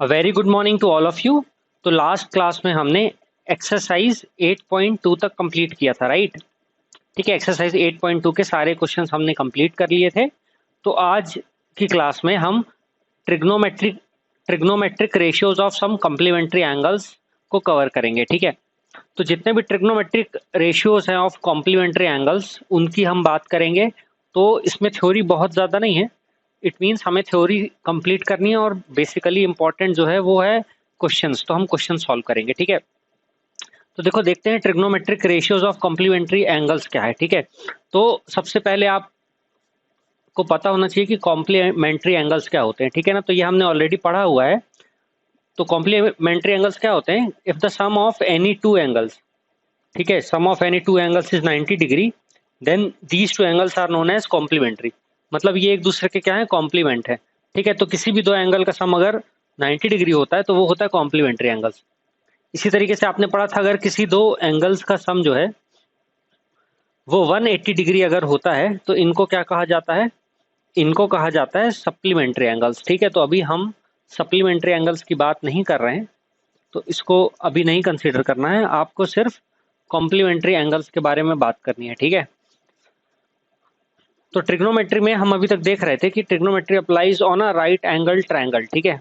Very good morning to all of you. तो last class में हमने एक्सरसाइज 8.2 तक कंप्लीट किया था, राइट? ठीक है, एक्सरसाइज 8.2 के सारे क्वेश्चंस हमने कंप्लीट कर लिए थे। तो आज की क्लास में हम trigonometric trigonometric ratios of some complementary angles को कवर करेंगे। ठीक है, तो जितने भी ट्रिग्नोमेट्रिक रेशियोज हैं ऑफ कॉम्प्लीमेंट्री एंगल्स उनकी हम बात करेंगे। तो इसमें थ्योरी बहुत ज़्यादा नहीं है, इट मीन्स हमें थ्योरी कंप्लीट करनी है और बेसिकली इंपॉर्टेंट जो है वो है क्वेश्चंस। तो हम क्वेश्चन सॉल्व करेंगे। ठीक है, तो देखो देखते हैं trigonometric ratios of complementary angles क्या है। ठीक है, तो सबसे पहले आपको पता होना चाहिए कि कॉम्प्लीमेंट्री एंगल्स क्या होते हैं। ठीक है ना, तो ये हमने ऑलरेडी पढ़ा हुआ है। तो कॉम्प्लीमेंट्री एंगल्स क्या होते हैं? If the sum of any two angles, ठीक है, sum of any two angles is 90 degree, then these two angles are known as complementary. मतलब ये एक दूसरे के क्या है? कॉम्प्लीमेंट है। ठीक है, तो किसी भी दो एंगल का सम अगर 90 डिग्री होता है तो वो होता है कॉम्प्लीमेंट्री एंगल्स। इसी तरीके से आपने पढ़ा था, अगर किसी दो एंगल्स का सम जो है वो 180 डिग्री अगर होता है तो इनको क्या कहा जाता है? इनको कहा जाता है सप्लीमेंट्री एंगल्स। ठीक है, तो अभी हम सप्लीमेंट्री एंगल्स की बात नहीं कर रहे हैं, तो इसको अभी नहीं कंसीडर करना है, आपको सिर्फ कॉम्प्लीमेंट्री एंगल्स के बारे में बात करनी है। ठीक है, तो ट्रिग्नोमेट्री में हम अभी तक देख रहे थे कि trigonometry applies on a right angle triangle. ठीक है,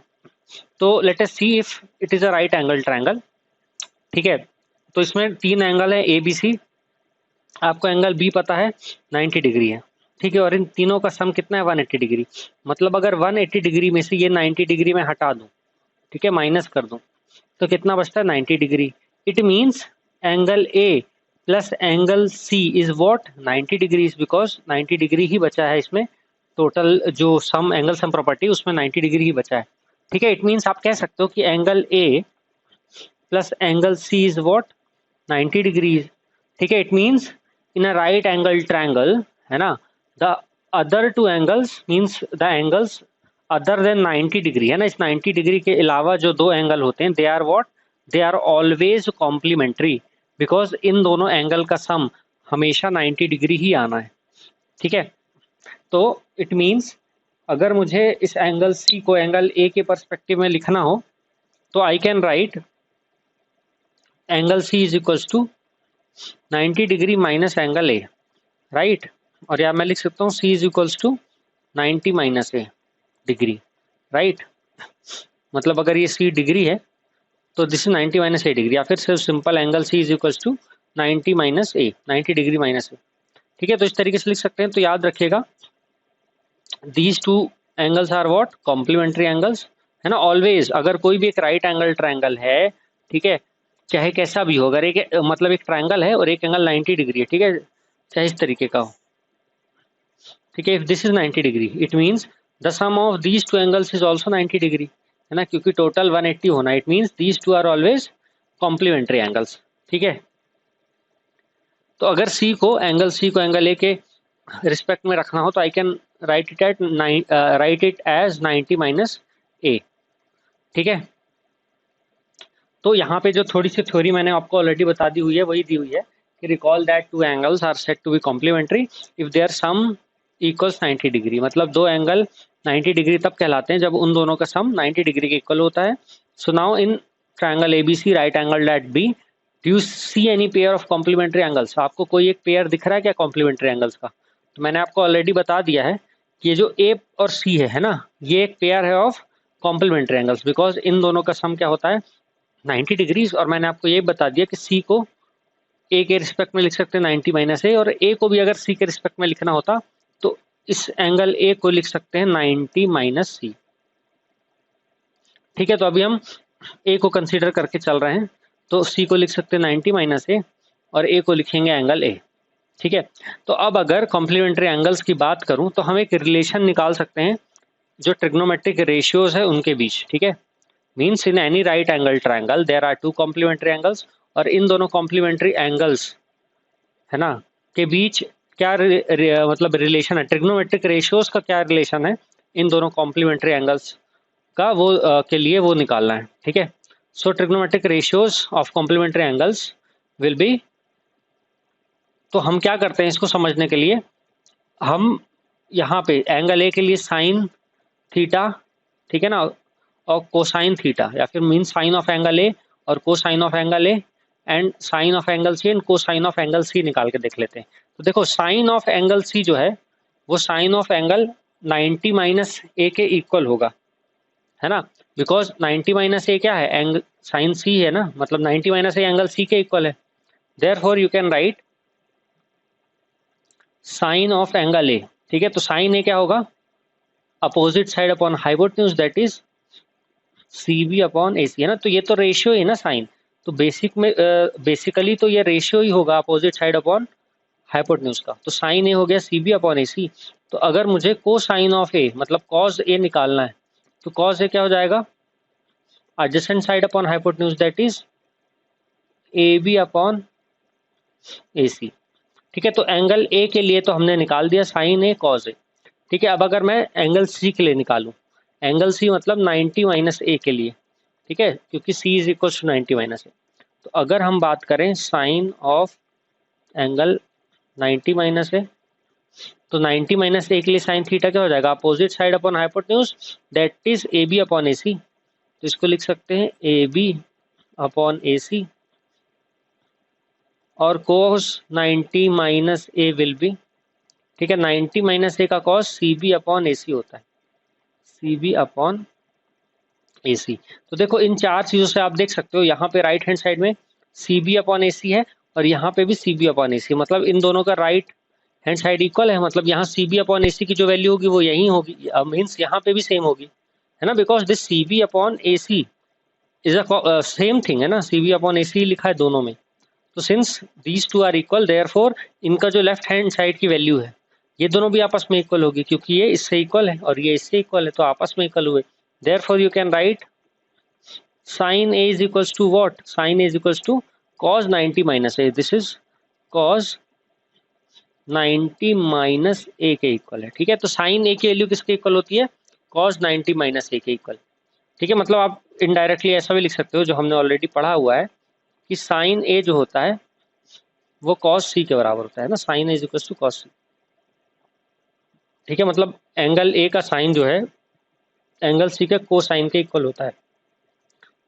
तो let us see if it is a right angle triangle. ठीक है, तो इसमें तीन एंगल है ए बी सी। आपको एंगल बी पता है 90 डिग्री है। ठीक है, और इन तीनों का सम कितना है? 180 डिग्री। मतलब अगर 180 डिग्री में से ये 90 डिग्री में हटा दूं, ठीक है, माइनस कर दूं, तो कितना बचता है? 90 degree. It means angle A plus angle C is what? 90 degrees, because 90 degree ही बचा है इसमें। टोटल जो सम एंगल सम प्रॉपर्टी उसमें 90 डिग्री ही बचा है। ठीक है, इट मीन्स आप कह सकते हो कि angle A plus angle C is what? 90 degrees. ठीक है, it means in a right angle triangle, है ना, the other two angles means the angles other than 90 degree, है ना, इस 90 डिग्री के अलावा जो दो एंगल होते हैं, they are what? They are always complementary, because इन दोनों एंगल का सम हमेशा 90 डिग्री ही आना है। ठीक है, तो इट मीन्स अगर मुझे इस एंगल सी को एंगल ए के परस्पेक्टिव में लिखना हो तो I can write angle C is equals to 90 degree minus angle A, right? और या मैं लिख सकता हूँ C is equals to 90 minus A degree, right? मतलब अगर ये सी डिग्री है तो this is 90 minus A degree, या फिर सिर्फ simple angle C is equals to 90 minus A, 90 degree minus A. ठीक है, तो इस तरीके से लिख सकते हैं। तो याद रखिएगा, these two angles are what? Complementary angles, है ना। ऑलवेज अगर कोई भी एक राइट एंगल ट्रायंगल है, ठीक है, चाहे कैसा भी हो, अगर एक मतलब एक ट्रायंगल है और एक एंगल 90 डिग्री है, ठीक है, चाहे इस तरीके का हो, ठीक है, if this is 90 degree it means the sum of these two angles is also 90 degree, है ना, क्योंकि टोटल 180 होना, it means these two are always complementary angles. ठीक है, तो अगर सी को एंगल ए के रिस्पेक्ट में रखना हो तो I can write it as 90 minus A. ठीक है, तो यहाँ पे जो थोड़ी सी थ्योरी मैंने आपको ऑलरेडी बता दी हुई है वही दी हुई है कि recall that two angles are said to be complementary if their sum equals 90 degree. मतलब दो एंगल 90 डिग्री तब कहलाते हैं जब उन दोनों का सम 90 डिग्री के इक्वल होता है। So now in triangle ABC right angle at B, do you see any pair of complementary angles? आपको कोई एक पेयर दिख रहा है क्या कॉम्प्लीमेंट्री एंगल्स का? तो मैंने आपको ऑलरेडी बता दिया है कि ये जो ए और सी है ना, ये एक पेयर है ऑफ कॉम्प्लीमेंट्री एंगल्स, बिकॉज इन दोनों का सम क्या होता है? 90 डिग्रीज। और मैंने आपको ये बता दिया कि सी को ए के रिस्पेक्ट में लिख सकते हैं 90 माइनस ए, और ए को भी अगर सी के रिस्पेक्ट में लिखना होता तो इस एंगल ए को लिख सकते हैं 90 माइनस सी। ठीक है, तो अभी हम ए को कंसीडर करके चल रहे हैं, तो सी को लिख सकते हैं 90 माइनस ए और ए को लिखेंगे एंगल ए। ठीक है, तो अब अगर कॉम्प्लीमेंट्री एंगल्स की बात करूं तो हम एक रिलेशन निकाल सकते हैं जो ट्रिग्नोमेट्रिक रेशियोज है उनके बीच। ठीक है, means in any right angle triangle there are two complementary angles, और इन दोनों कॉम्प्लीमेंट्री एंगल्स, है ना, के बीच क्या मतलब रिलेशन है, ट्रिग्नोमेट्रिक रेशियोज का क्या रिलेशन है इन दोनों कॉम्प्लीमेंट्री एंगल्स का, वो के लिए वो निकालना है। ठीक है, so trigonometric ratios of complementary angles will be, तो हम क्या करते हैं इसको समझने के लिए, हम यहाँ पे एंगल ए के लिए साइन थीटा, ठीक है ना, और कोसाइन थीटा, या फिर mean sine of angle A और cosine of angle A and sine of angle C and cosine of angle C निकाल के देख लेते हैं। तो देखो साइन ऑफ एंगल सी जो है वो साइन ऑफ एंगल 90 माइनस ए के इक्वल होगा, है ना, बिकॉज 90 माइनस ए क्या है, एंगल साइन सी है ना, मतलब 90 माइनस ए एंगल सी के इक्वल है। Therefore you can write sine of angle A, ठीक है। तो साइन ए क्या होगा, opposite side upon hypotenuse that is C B upon A C, है ना। तो ये तो रेशियो है ना साइन, तो बेसिकली तो ये रेशियो ही होगा अपोजिट साइड अपॉन हाइपोटेन्यूज का। तो साइन ए हो गया सी बी अपॉन ए सी। तो अगर मुझे कोसाइन ऑफ ए मतलब कॉस ए निकालना है तो कॉस ए क्या हो जाएगा, adjacent side upon hypotenuse that is A B upon A C, ठीक है। तो एंगल ए के लिए तो हमने निकाल दिया साइन ए कॉस ए, ठीक है। अब अगर मैं एंगल सी के लिए निकालूं, एंगल सी मतलब 90 माइनस ए के लिए, ठीक है, क्योंकि सी इज इक्वल टू 90 माइनस ए। तो अगर हम बात करें साइन ऑफ एंगल 90 माइनस ए, तो 90 माइनस ए के लिए साइन थीटा क्या हो जाएगा, opposite side upon hypotenuse that is A B upon A C. तो इसको लिख सकते हैं ए बी अपॉन ए सी, और cos 90 minus A will be, ठीक है, 90 माइनस ए का cos C B upon A सी होता है, सी बी अपॉन ए सी। तो देखो इन चार चीजों से आप देख सकते हो, यहाँ पे राइट हैंड साइड में सी बी अपॉन ए सी है और यहाँ पे भी सी बी अपॉन ए सी, मतलब इन दोनों का राइट हैंड साइड इक्वल है, मतलब यहाँ सी बी अपॉन ए सी की जो वैल्यू होगी वो यही होगी, मीन्स यहाँ पे भी सेम होगी, है ना, because this C B upon A C is a same thing, है ना, सी बी अपॉन ए सी लिखा है दोनों में। तो since these two are equal therefore इनका जो लेफ्ट हैंड साइड की वैल्यू है ये दोनों भी आपस में इक्वल होगी, क्योंकि ये इससे इक्वल है और ये इससे इक्वल है, तो आपस में इक्वल हुए। Therefore you can right sin a is equals to what, sin a is equals to cos 90 minus a, this is cos 90 minus ए के इक्वल है, ठीक है। तो साइन ए की वैल्यू किसके इक्वल होती है, cos 90 माइनस ए के इक्वल, ठीक है। मतलब आप इनडायरेक्टली ऐसा भी लिख सकते हो जो हमने ऑलरेडी पढ़ा हुआ है कि साइन ए जो होता है वो कॉस सी के बराबर होता है ना, sine is equal to cos C, ठीक है। मतलब एंगल ए का साइन जो है एंगल सी के कोसाइन के इक्वल होता है।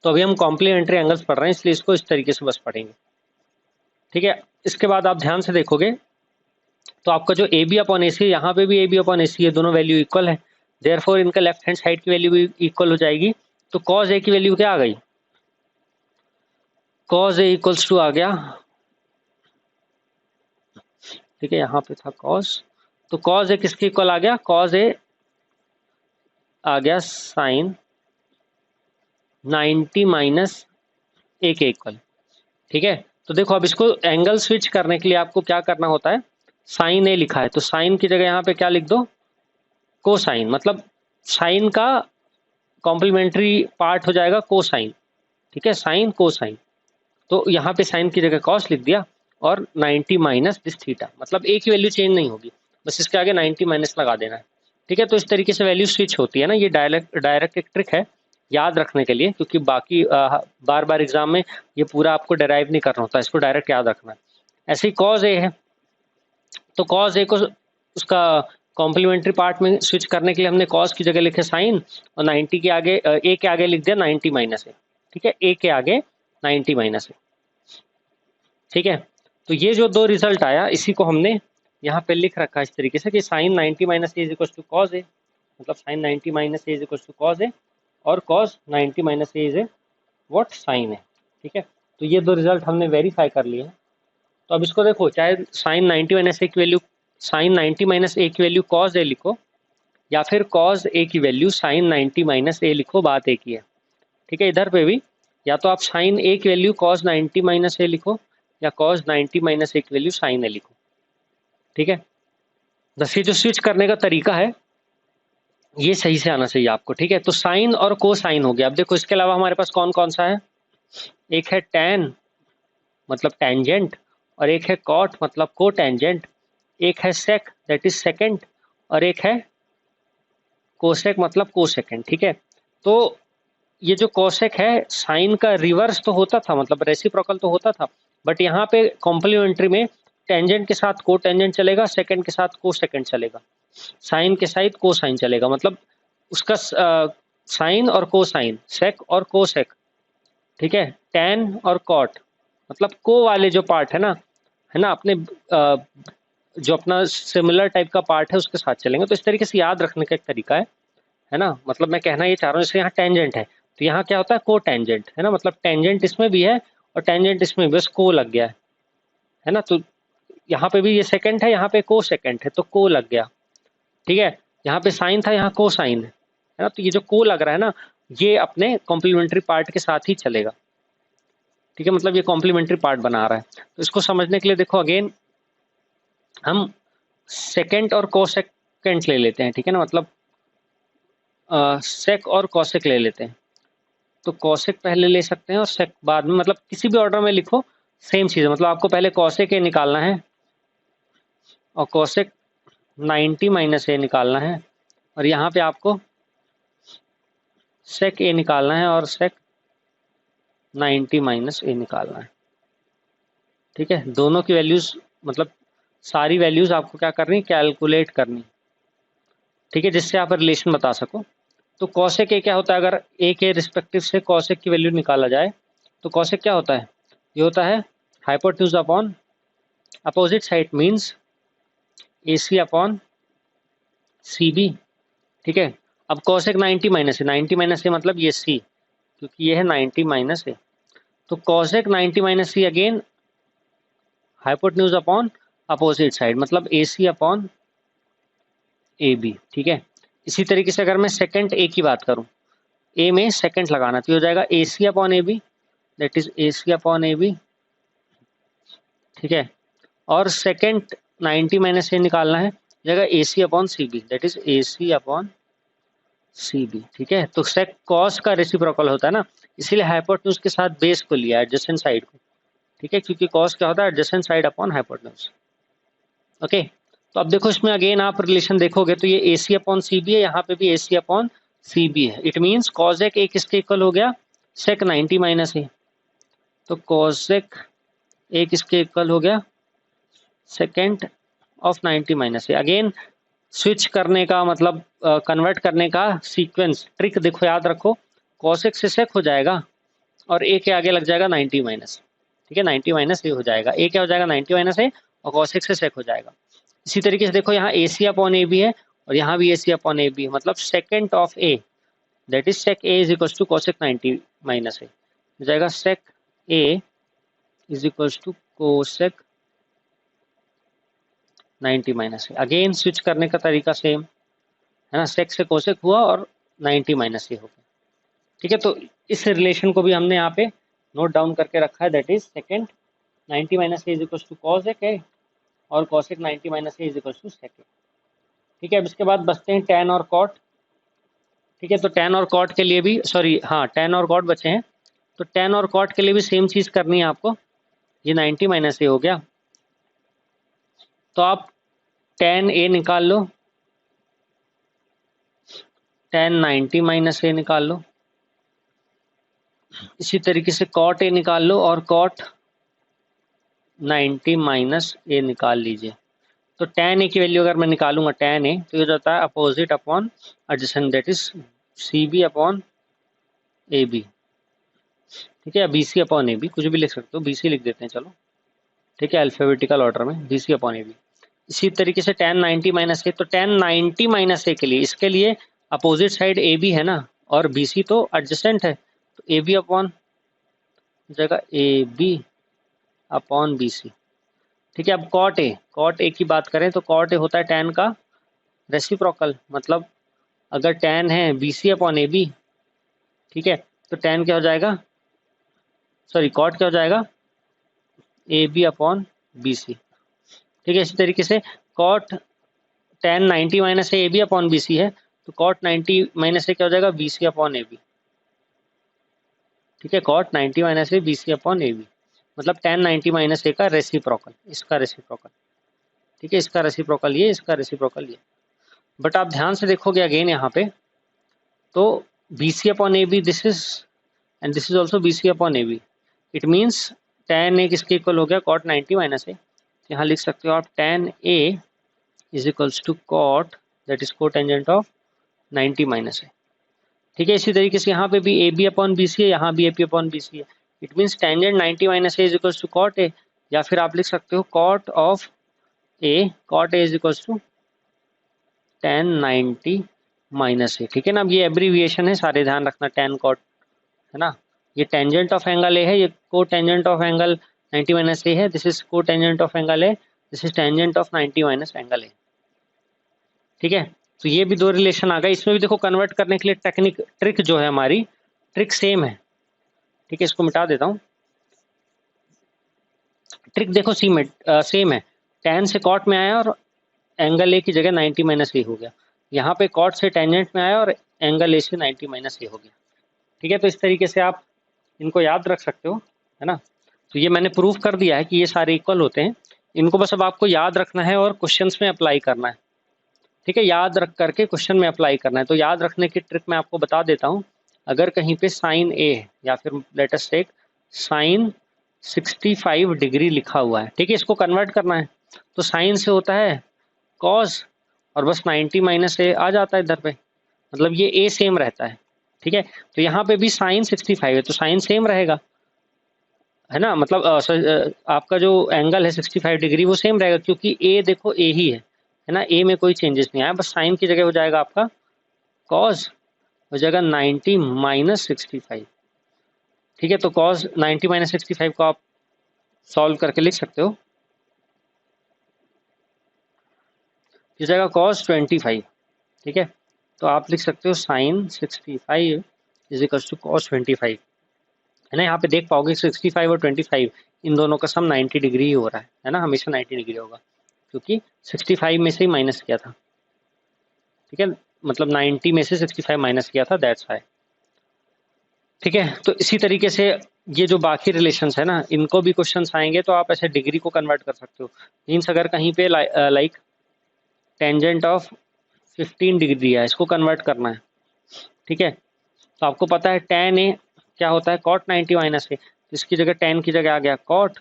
तो अभी हम कॉम्प्लीमेंट्री एंगल्स पढ़ रहे हैं इसलिए इसको इस तरीके से बस पढ़ेंगे, ठीक है। इसके बाद आप ध्यान से देखोगे तो आपका जो ए बी अपॉन ए सी है यहाँ पे भी A B upon A C है, दोनों वैल्यू इक्वल है, देयरफॉर इनका लेफ्ट हैंड साइड की वैल्यू भी इक्वल हो जाएगी। तो कॉस ए की वैल्यू क्या आ गई, कॉस ए इक्वल्स टू आ गया, ठीक है, यहाँ पे था कॉस, तो कॉस ए किसके इक्वल आ गया, कॉस ए आ गया साइन 90 माइनस ए के इक्वल, ठीक है। तो देखो अब इसको एंगल स्विच करने के लिए आपको क्या करना होता है, साइन ए लिखा है तो साइन की जगह यहाँ पे क्या लिख दो, कोसाइन, मतलब साइन का कॉम्प्लीमेंट्री पार्ट हो जाएगा कोसाइन, ठीक है, साइन कोसाइन। तो यहाँ पे साइन की जगह कॉस लिख दिया और 90 माइनस दिस थीटा, मतलब ए की वैल्यू चेंज नहीं होगी, बस इसके आगे 90 माइनस लगा देना है, ठीक है। तो इस तरीके से वैल्यू स्विच होती है ना, ये डायरेक्ट एक ट्रिक है याद रखने के लिए, क्योंकि बाकी बार बार एग्जाम में ये पूरा आपको डेराइव नहीं करना होता, इसको डायरेक्ट याद रखना है। ऐसे ही कॉज ए है तो कॉज ए को उसका कॉम्प्लीमेंट्री पार्ट में स्विच करने के लिए हमने कॉस की जगह लिखे साइन और 90 के आगे ए के आगे लिख दिया 90 माइनस ए, ठीक है, ए के आगे 90 माइनस ए, ठीक है। तो ये जो दो रिजल्ट आया इसी को हमने यहाँ पे लिख रखा है इस तरीके से कि sine 90 minus A is equal to cos A, मतलब sine 90 minus A is equal to cos A और cos 90 minus A is A what, sine है, ठीक है। तो ये दो रिजल्ट हमने वेरीफाई कर लिए हैं। तो अब इसको देखो, चाहे साइन 90 माइनस ए की वैल्यू साइन 90 माइनस ए की वैल्यू कॉज ए लिखो या फिर कॉज ए की वैल्यू साइन 90 माइनस ए लिखो, बात एक ही है, ठीक है। इधर पे भी या तो आप साइन ए की वैल्यू कॉज 90 माइनस ए लिखो या कॉज 90 माइनस ए की वैल्यू साइन ए लिखो, ठीक है। बस ये जो स्विच करने का तरीका है ये सही से आना चाहिए आपको, ठीक है। तो साइन और कोसाइन हो गया। अब देखो इसके अलावा हमारे पास कौन कौन सा है, एक है टैन मतलब टेंजेंट और एक है कॉट मतलब को टेंजेंट, एक है सेक दैट इज सेकेंड और एक है कोसेक मतलब कोसेकेंड, ठीक है। तो ये जो कोसेक है साइन का रिवर्स तो होता था, मतलब रेसिप्रोकल तो होता था, बट यहाँ पे कॉम्प्लीमेंट्री में टेंजेंट के साथ को टेंजेंट चलेगा, सेकंड के साथ को सेकंड चलेगा, साइन के साथ को साइन चलेगा, मतलब उसका साइन और कोसाइन, सेक और कोसेक, ठीक है, टैन और कॉट, मतलब को वाले जो पार्ट है ना अपने जो अपना सिमिलर टाइप का पार्ट है उसके साथ चलेंगे। तो इस तरीके से याद रखने का एक तरीका है ना, मतलब मैं कहना ये चाह रहा हूँ, जैसे यहाँ टेंजेंट है तो यहाँ क्या होता है को टेंजेंट, है ना, मतलब टेंजेंट इसमें भी है और टेंजेंट इसमें भी, बस को लग गया है ना। तो यहाँ पे भी ये सेकंड है, यहाँ पे को सेकंड है तो को लग गया, ठीक है। यहाँ पे साइन था, यहाँ को साइन है ना, तो ये जो को लग रहा है ना ये अपने कॉम्प्लीमेंट्री पार्ट के साथ ही चलेगा, ठीक है, मतलब ये कॉम्प्लीमेंट्री पार्ट बना रहा है। तो इसको समझने के लिए देखो अगेन हम सेकेंड और कोसेकेंट ले लेते हैं, ठीक है ना, मतलब सेक और कॉसेक ले लेते हैं। तो कॉसेक पहले ले सकते हैं और सेक बाद में, मतलब किसी भी ऑर्डर में लिखो सेम चीज है, मतलब आपको पहले कॉसेक ए निकालना है और कॉसेक 90 माइनस ए निकालना है और यहाँ पे आपको सेक ए निकालना है और सेक 90 माइनस ए निकालना है, ठीक है। दोनों की वैल्यूज, मतलब सारी वैल्यूज आपको क्या करनी, कैलकुलेट करनी, ठीक है, जिससे आप रिलेशन बता सको। तो कॉसेक ए क्या होता है, अगर ए के रिस्पेक्टिव से कॉसेक की वैल्यू निकाला जाए तो कॉसेक क्या होता है, ये होता है hypotenuse upon opposite side means AC upon CB, ठीक है। अब कॉसेक 90 माइनस ए, 90 माइनस ए मतलब ये C, क्योंकि ये है 90 माइनस ए, तो cosec 90 minus C again hypotenuse upon opposite side मतलब AC अपॉन AB, ठीक है। इसी तरीके से अगर मैं सेकंड A की बात करूं, A में सेकंड लगाना तो हो जाएगा AC upon AB, that is AC upon AB, ठीक है। और सेकंड 90 माइनस ए निकालना है, जाएगा AC upon CB, that is AC upon CB, ठीक है। तो सेक कॉस का रेसिप्रोकल होता है ना, इसीलिए हाइपोटेन्यूज के साथ बेस को लिया एडजेसेंट साइड को, ठीक है, क्योंकि कॉस क्या होता है adjacent side upon hypotenuse, okay. तो अब देखो इसमें अगेन आप रिलेशन देखोगे तो ये AC अपॉन CB है, यहाँ पे भी AC अपॉन CB है, इट मीन्स कॉसेक ए किसके इक्वल हो गया, सेक 90 माइनस ए, तो कॉसेक ए किसके इक्वल हो गया, second of 90 minus A. Again switch करने का मतलब कन्वर्ट करने का सीक्वेंस ट्रिक देखो, याद रखो, कॉसेक से सेक हो जाएगा और ए के आगे लग जाएगा 90 माइनस, ठीक है, 90 माइनस ए हो जाएगा, ए क्या हो जाएगा 90 माइनस ए और कॉसेक से सेक हो जाएगा। इसी तरीके से देखो यहाँ AC अपॉन ए बी है और यहाँ भी AC अपॉन ए बी है, मतलब second of A that is sec A is equal to cosec 90 minus A, हो जाएगा sec A is equal to cosec 90 minus A. Again switch करने का तरीका सेम है ना, सेक से कोसेक हुआ और 90 माइनस ए हो गया, ठीक है। तो इस रिलेशन को भी हमने यहाँ पे नोट डाउन करके रखा है, that is second 90 minus A is equal to cosec A और cosec 90 minus A is equal to sec A, ठीक है। अब इसके बाद बचते हैं टैन और कॉट, ठीक है। तो टैन और कॉट के लिए भी, सॉरी हाँ टैन और कॉट बचे हैं, तो टैन और कॉट के लिए भी सेम चीज करनी है आपको। ये 90 माइनस ए हो गया तो आप टैन ए निकाल लो, टैन 90 माइनस ए निकाल लो, इसी तरीके से कॉट ए निकाल लो और कॉट 90 माइनस ए निकाल लीजिए। तो टैन ए की वैल्यू अगर मैं निकालूंगा टैन ए तो ये जाता है opposite upon adjacent, that is CB upon AB, ठीक है, BC अपॉन AB, कुछ भी लिख सकते हो, BC लिख देते हैं चलो, ठीक है, अल्फाबेटिकल ऑर्डर में BC अपॉन AB। इसी तरीके से टैन 90 माइनस ए, तो टैन 90 माइनस ए के लिए, इसके लिए अपोजिट साइड AB है ना और BC तो एडजेसेंट है, तो AB अपॉन जगह AB अपॉन BC, ठीक है। अब कॉट ए की बात करें तो कॉट ए होता है टैन का रेसिप्रोकल, मतलब अगर टैन है BC अपॉन AB, ठीक है, तो टैन क्या हो जाएगा, सॉरी कॉट क्या हो जाएगा AB अपॉन BC, ठीक है। इसी तरीके से कॉट टैन 90 माइनस ए AB अपॉन BC है, तो कॉट 90 माइनस ए क्या हो जाएगा BC अपॉन AB, ठीक है, कॉट 90 माइनस ए BC अपॉन AB, मतलब टैन 90 माइनस ए का रेसिप्रोकल, इसका रेसिप्रोकल, ठीक है, इसका रेसिप्रोकल ये, इसका रेसिप्रोकल ये। बट आप ध्यान से देखोगे अगेन यहाँ पे तो BC upon AB this is and this is also BC upon AB, it means tan A किसके इक्वल हो गया कॉट 90 माइनस ए, यहाँ लिख सकते हो आप tan A is equals to cot that is cotangent of 90 minus A, ठीक है, इसी तरीके से यहाँ पे भी A B upon B C है, यहाँ भी A B upon B C है। It means tangent 90 minus A is equals to cot A, या फिर आप लिख सकते हो cot of A, cot A is equals to tan 90 minus A. ठीक है ना, अब ये एब्रीविएशन है, सारे ध्यान रखना, टेन कॉट है ना। ये टेंजेंट ऑफ एंगल ए है, ये को टेंजेंट ऑफ एंगल 90 माइनस ए है, दिस इज को tangent of angle A, this is tangent of 90 minus angle A. ठीक है, तो ये भी दो रिलेशन आ गए। इसमें भी देखो कन्वर्ट करने के लिए टेक्निक, ट्रिक जो है हमारी, ट्रिक सेम है। ठीक है, इसको मिटा देता हूँ। ट्रिक देखो सेम है, टेन से कॉट में आया और एंगल ए की जगह 90 माइनस ए हो गया। यहाँ पे कॉट से टेंजेंट में आया और एंगल ए से 90 माइनस ए हो गया। ठीक है, तो इस तरीके से आप इनको याद रख सकते हो, है ना। तो ये मैंने प्रूव कर दिया है कि ये सारे इक्वल होते हैं। इनको बस अब आपको याद रखना है और क्वेश्चंस में अप्लाई करना है। ठीक है, याद रख करके क्वेश्चन में अप्लाई करना है। तो याद रखने की ट्रिक मैं आपको बता देता हूँ। अगर कहीं पे साइन ए या फिर let us take sine 65 degree लिखा हुआ है, ठीक है, इसको कन्वर्ट करना है। तो साइन से होता है कॉस और बस 90 माइनस ए आ जाता है इधर पे, मतलब ये ए सेम रहता है। ठीक है, तो यहाँ पे भी साइन 65 है तो साइन सेम रहेगा, है ना, मतलब आपका जो एंगल है 65 डिग्री वो सेम रहेगा, क्योंकि ए देखो ए ही है ना, ए में कोई चेंजेस नहीं आया, बस साइन की जगह हो जाएगा आपका कॉस, हो जाएगा 90 माइनस 65। ठीक है, तो कॉस 90 माइनस 65 को आप सॉल्व करके लिख सकते हो, हो जाएगा कॉस 25। ठीक है, तो आप लिख सकते हो sine 65 is equal to cos 25, है ना। यहाँ पे देख पाओगे 65 और 25 इन दोनों का सम 90 डिग्री ही हो रहा है ना, हमेशा 90 डिग्री होगा, क्योंकि 65 में से ही माइनस किया था। ठीक है, मतलब 90 में से 65 माइनस किया था, दैट्स वाई। ठीक है, तो इसी तरीके से ये जो बाकी रिलेशंस है ना, इनको भी क्वेश्चंस आएंगे तो आप ऐसे डिग्री को कन्वर्ट कर सकते हो। मीन्स अगर कहीं पे लाइक टेंजेंट ऑफ 15 डिग्री है, इसको कन्वर्ट करना है। ठीक है, तो आपको पता है tan ए क्या होता है, कॉट 90 माइनस ए, तो इसकी जगह tan की जगह आ गया कॉट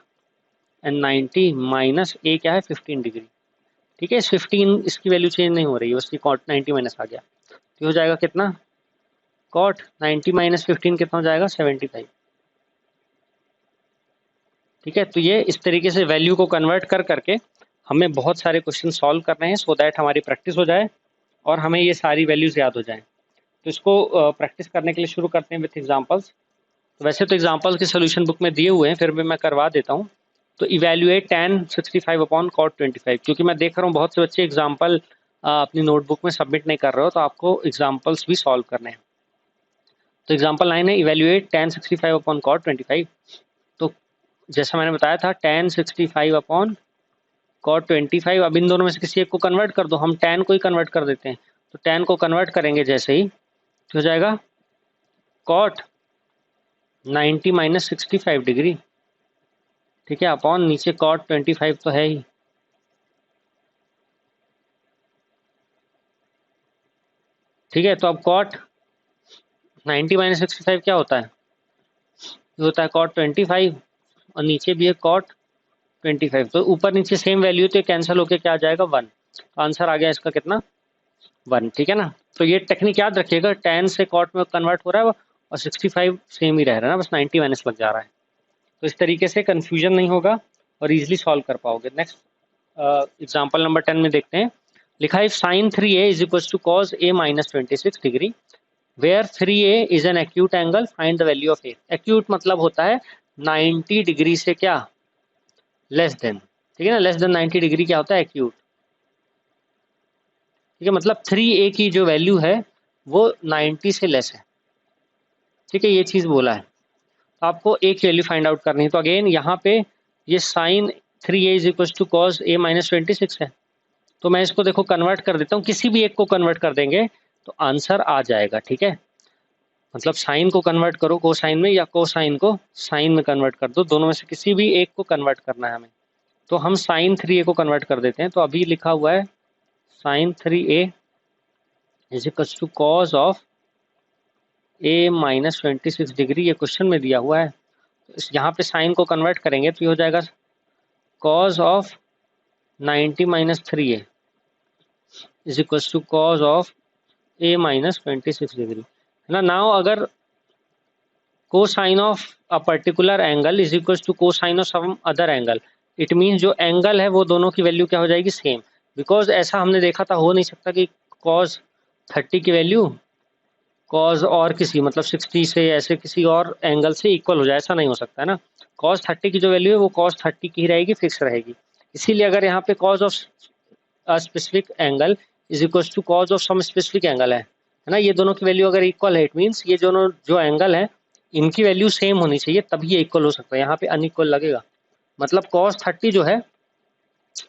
एंड 90 माइनस ए क्या है 15 डिग्री। ठीक है, इस 15 इसकी वैल्यू चेंज नहीं हो रही है, उसकी कॉट 90 माइनस आ गया, तो हो जाएगा कितना, कॉट 90 माइनस 15 कितना हो जाएगा 75। ठीक है, तो ये इस तरीके से वैल्यू को कन्वर्ट कर करके हमें बहुत सारे क्वेश्चन सॉल्व करने हैं, सो दैट हमारी प्रैक्टिस हो जाए और हमें ये सारी वैल्यूज याद हो जाए। तो इसको प्रैक्टिस करने के लिए शुरू करते हैं विथ एग्जांपल्स। तो वैसे तो एग्जांपल्स के सोल्यूशन बुक में दिए हुए हैं, फिर भी मैं करवा देता हूँ। तो इवेल्युएट tan 65 अपॉन कॉट 25, क्योंकि मैं देख रहा हूँ बहुत से बच्चे एग्जाम्पल अपनी नोटबुक में सबमिट नहीं कर रहे हो, तो आपको एग्जाम्पल्स भी सॉल्व करने हैं। तो एग्जाम्पल 9 है इवेल्युएट tan 65 अपॉन कॉट 25। तो जैसा मैंने बताया था tan 65 अपॉन कॉट 25, अब इन दोनों में से किसी एक को कन्वर्ट कर दो, हम tan को ही कन्वर्ट कर देते हैं। तो tan को कन्वर्ट करेंगे जैसे ही, तो हो जाएगा कॉट 90 माइनस 65 डिग्री। ठीक है, अपॉन नीचे कॉट 25 तो है ही। ठीक है, तो अब कॉट 90 माइनस 65 क्या होता है, ये होता है कॉट 25 और नीचे भी है कॉट 25, तो ऊपर नीचे सेम वैल्यू, तो कैंसिल होके क्या आ जाएगा 1, तो आंसर आ गया इसका कितना 1। ठीक है ना, तो ये टेक्निक याद रखिएगा, tan से कॉट में कन्वर्ट हो रहा है और 65 सेम ही रह रहा है ना, बस 90 माइनस लग जा रहा है। तो इस तरीके से कंफ्यूजन नहीं होगा और इजिली सॉल्व कर पाओगे। नेक्स्ट एग्जाम्पल नंबर 10 में देखते हैं। लिखा है sine 3a is equal to cos a minus 26 degree where 3a is an acute angle, find the value of a। Acute मतलब होता है 90 डिग्री से क्या लेस देन। ठीक है ना, लेस देन 90 डिग्री क्या होता है एक्यूट। ठीक है, मतलब 3a की जो वैल्यू है वो 90 से लेस है। ठीक है, ये चीज बोला है, तो आपको a की वैल्यू फाइंड आउट करनी है। तो अगेन यहाँ पे ये sine 3a is equal to cos a minus 26 है, तो मैं इसको देखो कन्वर्ट कर देता हूँ, किसी भी एक को कन्वर्ट कर देंगे तो आंसर आ जाएगा। ठीक है, मतलब साइन को कन्वर्ट करो कोसाइन में या कोसाइन को साइन में कन्वर्ट कर दो, दोनों में से किसी भी एक को कन्वर्ट करना है हमें। तो हम साइन 3a को कन्वर्ट कर देते हैं, तो अभी लिखा हुआ है sine 3a is equal to cos of a minus 26 degree, ये क्वेश्चन में दिया हुआ है। तो यहाँ पे साइन को कन्वर्ट करेंगे तो ये हो जाएगा cos of 90 minus 3a is equal to cos of a minus 26 degree, ना। नाउ अगर cosine of a particular angle is equal to cosine of some other angle, it mean जो एंगल है वो दोनों की वैल्यू क्या हो जाएगी, सेम। बिकॉज ऐसा हमने देखा था, हो नहीं सकता कि कॉस 30 की वैल्यू कॉस और किसी मतलब 60 से ऐसे किसी और एंगल से इक्वल हो जाए, ऐसा नहीं हो सकता है ना। कॉस 30 की जो वैल्यू है वो कॉस 30 की ही रहेगी, फिक्स रहेगी। इसीलिए अगर यहाँ पे cos of a specific angle is equal to cos of some specific angle है ना, ये दोनों की वैल्यू अगर इक्वल है, इट मीन्स ये दोनों जो एंगल है इनकी वैल्यू सेम होनी चाहिए, तभी ये इक्वल हो सकता है। यहाँ पे अनइक्वल लगेगा, मतलब कॉस 30 जो है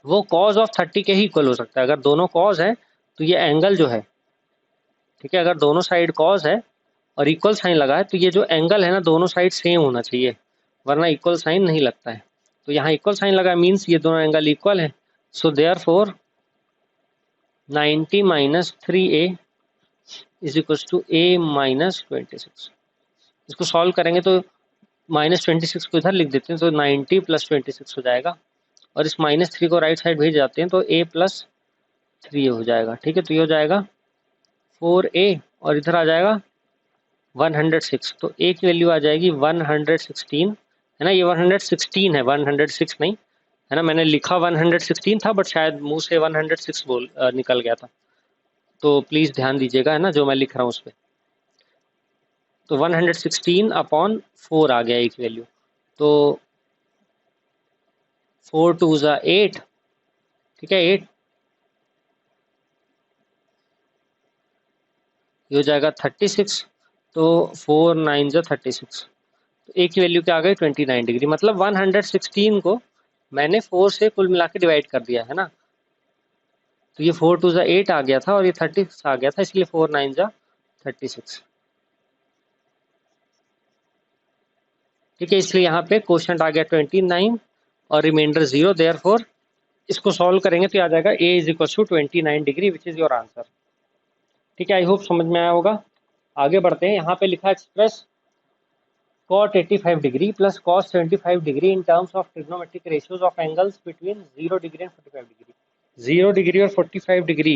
वो कॉस ऑफ 30 के ही इक्वल हो सकता है। अगर दोनों कॉस है तो ये एंगल जो है, ठीक है, अगर दोनों साइड कॉस है और इक्वल साइन लगा है तो ये जो एंगल है ना दोनों साइड सेम होना चाहिए, वरना इक्वल साइन नहीं लगता है। तो यहाँ इक्वल साइन लगा मीन्स ये दोनों एंगल इक्वल है। So therefore 90 minus 3a is equal to a minus 26। इसको सॉल्व करेंगे तो -26 को इधर लिख देते हैं तो 90 प्लस 26 हो जाएगा, और इस -3 को राइट साइड भेज जाते हैं तो a प्लस 3 हो जाएगा। ठीक है, तो ये हो जाएगा 4a और इधर आ जाएगा 106, तो a की वैल्यू आ जाएगी 116, है ना। ये 116 है, 106 नहीं है ना, मैंने लिखा 116 था बट शायद मुंह से 106 निकल गया था, तो प्लीज ध्यान दीजिएगा, है ना, जो मैं लिख रहा हूँ उस पर। तो 116 अपॉन 4 आ गया एक वैल्यू, तो 4 टू ज़ा 8, ठीक है 8, ये हो जाएगा 36, तो 4 9 ज़ा 36, तो ए की वैल्यू क्या आ गई 29 डिग्री। मतलब 116 को मैंने 4 से कुल मिला के डिवाइड कर दिया है ना, तो ये 4 टू ज़ा 8 आ गया था और ये 36 आ गया था, इसलिए 4 9 ज़ा 36। ठीक है, इसलिए यहाँ पे क्वेश्चन आ गया 29 और रिमाइंडर 0, देयरफॉर इसको सॉल्व करेंगे तो आ जाएगा a is equal to 29 degree, which is your answer. ठीक है, आई होप समझ में आया होगा। आगे बढ़ते हैं, यहाँ पे लिखा express cot 85 degree plus cos 75 degree in terms of trigonometric ratios of angles between 0 degree and 45 degree. 0 degree और 45 डिग्री,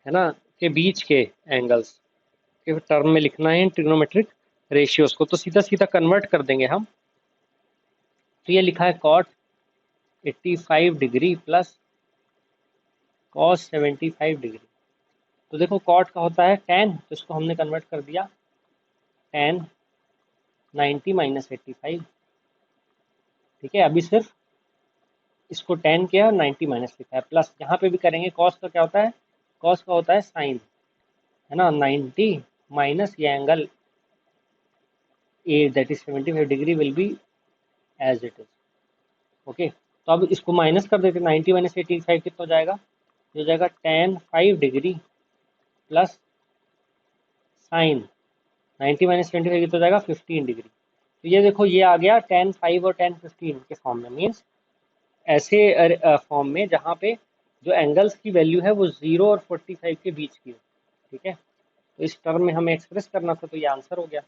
है ना, के बीच के एंगल्स के टर्म में लिखना है ट्रिग्नोमेट्रिक रेशियोज को, तो सीधा सीधा कन्वर्ट कर देंगे हम। तो ये लिखा है cot 85 degree plus cos 75 degree. तो देखो कॉट का होता है tan, तो इसको हमने कन्वर्ट कर दिया tan 90 माइनस 85। ठीक है, अभी सिर्फ इसको tan किया और 90 माइनस लिखा है, प्लस यहाँ पे भी करेंगे। cos का क्या होता है, cos का होता है साइन, है ना, 90 माइनस ये angle A that is 75 degree will be as it is. Okay, तो अब इसको माइनस कर देते, 90 माइनस 85 कितना हो जाएगा, ये हो जाएगा tan 5 degree plus sign 90 minus 25 कितना हो जाएगा 15 डिग्री। तो ये देखो ये आ गया tan 5 और tan 15 के फॉर्म में, मीन्स ऐसे फॉर्म में जहाँ पे जो एंगल्स की वैल्यू है वो 0 और 45 के बीच की हो। ठीक है, तो इस टर्म में हमें एक्सप्रेस करना था, तो ये आंसर हो गया।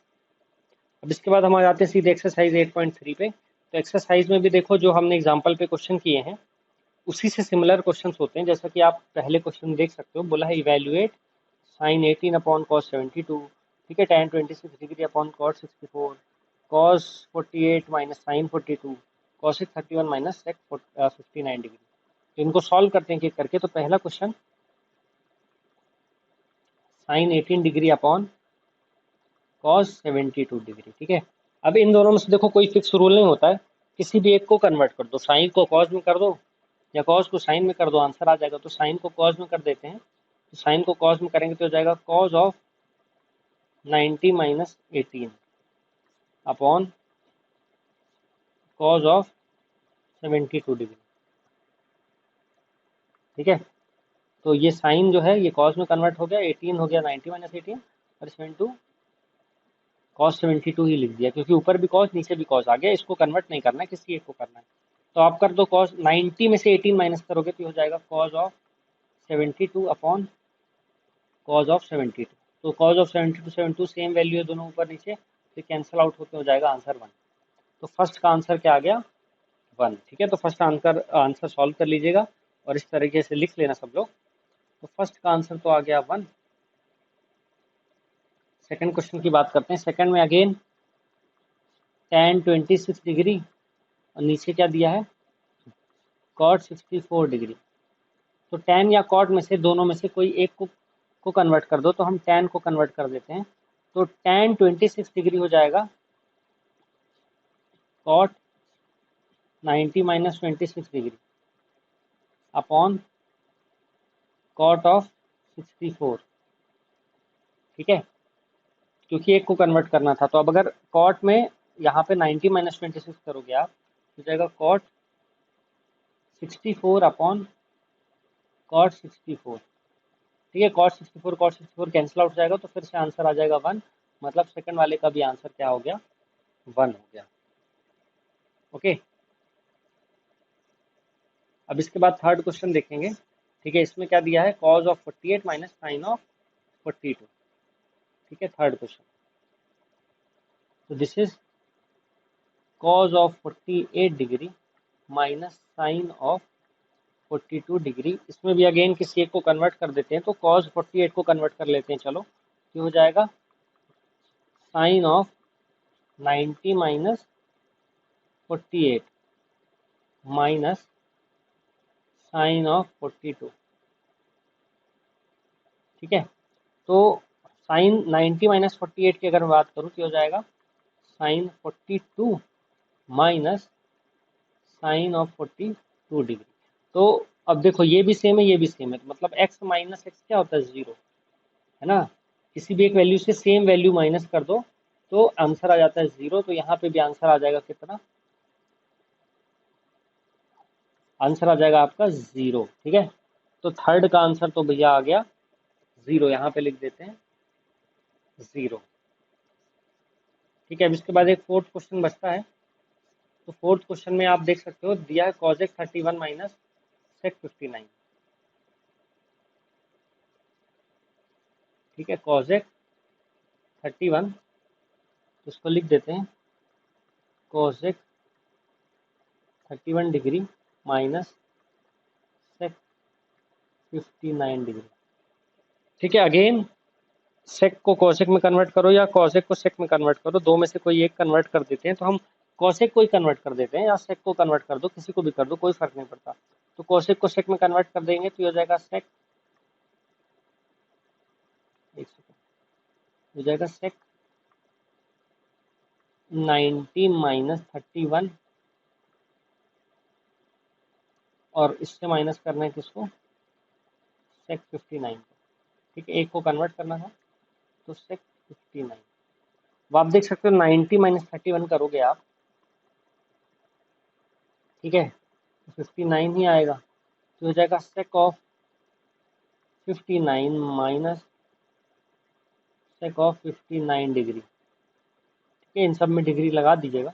अब इसके बाद हम आ जाते हैं सीधे एक्सरसाइज 8.3 पे। तो एक्सरसाइज में भी देखो जो हमने एग्जाम्पल पे क्वेश्चन किए हैं उसी से सिमिलर क्वेश्चन होते हैं, जैसा कि आप पहले क्वेश्चन देख सकते हो, बोला है इवेल्युएट साइन 18 अपॉन कॉस 72, ठीक है, tan 26 degree upon cos 64, cos 48 minus sine 42, cosec 31 minus sec 59 degree. तो इनको सॉल्व करते हैं कि करके। तो पहला question sine 18 degree upon cos 72 degree. ठीक है, अब इन दोनों में से देखो कोई फिक्स रूल नहीं होता है, किसी भी एक को कन्वर्ट कर दो, साइन को कॉस में कर दो या कॉस को साइन में कर दो, आंसर आ जाएगा। तो साइन को कॉस में कर देते हैं, तो साइन को कॉस में करेंगे तो हो जाएगा cos of 90 minus 18 upon cos of 72 degree. ठीक है, तो ये साइन जो है ये कॉस में कन्वर्ट हो गया, 18 हो गया 90 माइनस 18 और इसमें टू कॉस 72 ही लिख दिया, क्योंकि ऊपर भी कॉस नीचे भी कॉस आ गया, इसको कन्वर्ट नहीं करना है, किसी एक को करना है। तो आप कर दो कॉस 90 में से 18 माइनस करोगे तो हो जाएगा cos of 72 upon cos of 72। तो कॉस ऑफ 72 72 सेम वैल्यू है दोनों ऊपर नीचे, तो कैंसिल आउट होकर हो जाएगा आंसर 1। तो फर्स्ट का आंसर क्या आ गया 1। ठीक है, तो फर्स्ट आंसर सॉल्व कर लीजिएगा और इस तरीके से लिख लेना सब लोग। तो फर्स्ट का आंसर तो आ गया 1, सेकंड क्वेश्चन की बात करते हैं। सेकंड में अगेन tan 26 डिग्री और नीचे क्या दिया है, cot 64 डिग्री। तो tan या cot में से दोनों में से कोई एक को कन्वर्ट कर दो, तो हम tan को कन्वर्ट कर देते हैं। तो tan 26 डिग्री हो जाएगा cot 90 minus 26 degree upon cot of 64। ठीक है, क्योंकि एक को कन्वर्ट करना था। तो अब अगर cot में यहाँ पे 90 माइनस 26 करोगे आप, हो जाएगा cot 64 अपॉन cot 64। ठीक है, cot 64 कैंसिल आउट हो जाएगा, तो फिर से आंसर आ जाएगा 1। मतलब सेकंड वाले का भी आंसर क्या हो गया, 1 हो गया। ओके, अब इसके बाद थर्ड क्वेश्चन देखेंगे। ठीक है, इसमें क्या दिया है, cos of 48 minus sine of 42। ठीक है, थर्ड क्वेश्चन। तो this is cos of 48 degree minus sine of 42 degree. इसमें भी अगेन किसी एक को कन्वर्ट कर देते हैं, तो cos 48 को कन्वर्ट कर लेते हैं। चलो, ये हो जाएगा sine of 90 minus 48 minus sine of 42। ठीक है, तो साइन 90 माइनस 48 की अगर मैं बात करूँ तो हो जाएगा sine 42 minus sine of 42 degree. तो अब देखो, ये भी सेम है, ये भी सेम है, तो मतलब x माइनस एक्स क्या होता है, 0, है ना। किसी भी एक वैल्यू से सेम वैल्यू माइनस कर दो तो आंसर आ जाता है 0। तो यहाँ पे भी आंसर आ जाएगा कितना, आंसर आ जाएगा आपका 0। ठीक है, तो थर्ड का आंसर तो भैया आ गया 0, यहाँ पे लिख देते हैं 0। ठीक है, अब इसके बाद एक फोर्थ क्वेश्चन बचता है। तो फोर्थ क्वेश्चन में आप देख सकते हो दिया है cosec 31 माइनस sec 59। ठीक है, cosec 31, तो इसको लिख देते हैं cosec 31 degree minus sec 59 degree. ठीक है, अगेन sec को cosec में कन्वर्ट करो या cosec को sec में कन्वर्ट करो, दो में से कोई एक कन्वर्ट कर देते हैं। तो हम cosec को ही कन्वर्ट कर देते हैं, या sec को कन्वर्ट कर दो, किसी को भी कर दो, कोई फर्क नहीं पड़ता। तो cosec को sec में कन्वर्ट कर देंगे तो हो जाएगा sec, एक सेकंड, हो जाएगा sec 90 माइनस 31, और इससे माइनस करना है किसको, sec 59 को। ठीक है, एक को कन्वर्ट करना था तो sec 59। अब आप देख सकते हो 90 माइनस 31 करोगे आप, ठीक है, तो 59 ही आएगा। तो हो जाएगा sec of 59 minus sec of 59 degree. ठीक है, इन सब में डिग्री लगा दीजिएगा।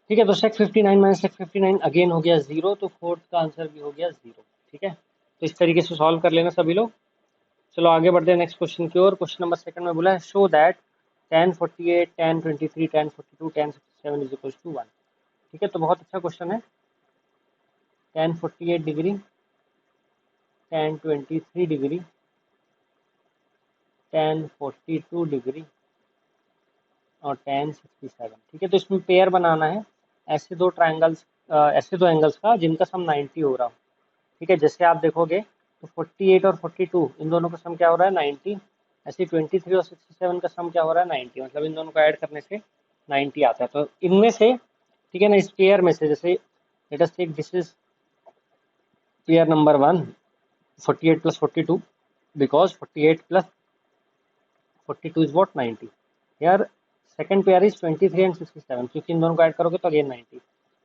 ठीक है, तो sec 59 माइनस sec 59 अगेन हो गया 0, तो फोर्थ का आंसर भी हो गया 0। ठीक है, तो इस तरीके से सॉल्व कर लेना सभी लोग। चलो आगे बढ़ते हैं नेक्स्ट क्वेश्चन की ओर। क्वेश्चन नंबर सेकंड में बोला है show that tan 48, tan 23, tan 42, tan 67 is equal to 1। ठीक है, तो बहुत अच्छा क्वेश्चन है। tan 48 degree, tan 23 degree, tan 42 degree और tan 67। ठीक है, तो इसमें पेयर बनाना है ऐसे दो ट्राइंगल्स, ऐसे दो एंगल्स का जिनका सम 90 हो रहा हो। ठीक है, जैसे आप देखोगे तो 48 और 42 इन दोनों का सम क्या हो रहा है, 90। ऐसे 23 और 67 का सम क्या हो रहा है, 90। मतलब इन दोनों को ऐड करने से 90 आता है। तो इनमें से, ठीक है ना, इस पेयर में से, जैसे let us take this is pair number 1, 48 plus 42, because 48 plus 42 is what, 90। यार सेकंड पेयर इज 23 एंड 67, क्योंकि इन दोनों को ऐड करोगे तो अगेन 90।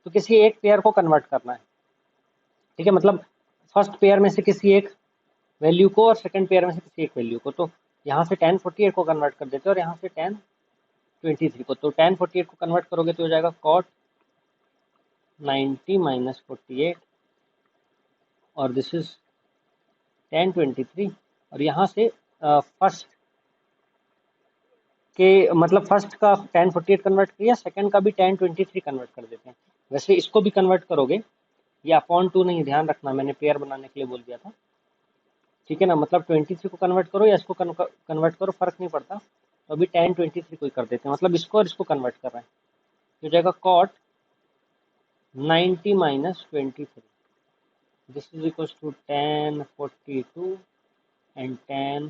तो किसी एक पेयर को कन्वर्ट करना है। ठीक है, मतलब फर्स्ट पेयर में से किसी एक वैल्यू को और सेकंड पेयर में से किसी एक वैल्यू को। तो यहाँ से tan 48 को कन्वर्ट कर देते हैं और यहाँ से tan 23 को। तो tan 48 को कन्वर्ट करोगे तो हो जाएगा cot 90 माइनस 48, और दिस इज tan 23। और यहाँ से फर्स्ट के, मतलब फर्स्ट का tan 48 कन्वर्ट किया, सेकंड का भी tan 23 कन्वर्ट कर देते हैं। वैसे इसको भी कन्वर्ट करोगे, ये अपॉन 2 नहीं, ध्यान रखना, मैंने पेयर बनाने के लिए बोल दिया था। ठीक है ना, मतलब 23 को कन्वर्ट करो या इसको कन्वर्ट करो, फर्क नहीं पड़ता। तो अभी tan 23 को ही कर देते हैं, मतलब इसको और इसको कन्वर्ट कर रहे हैं। तो हो जाएगा cot 90 minus 23, this is equal to tan 42 and tan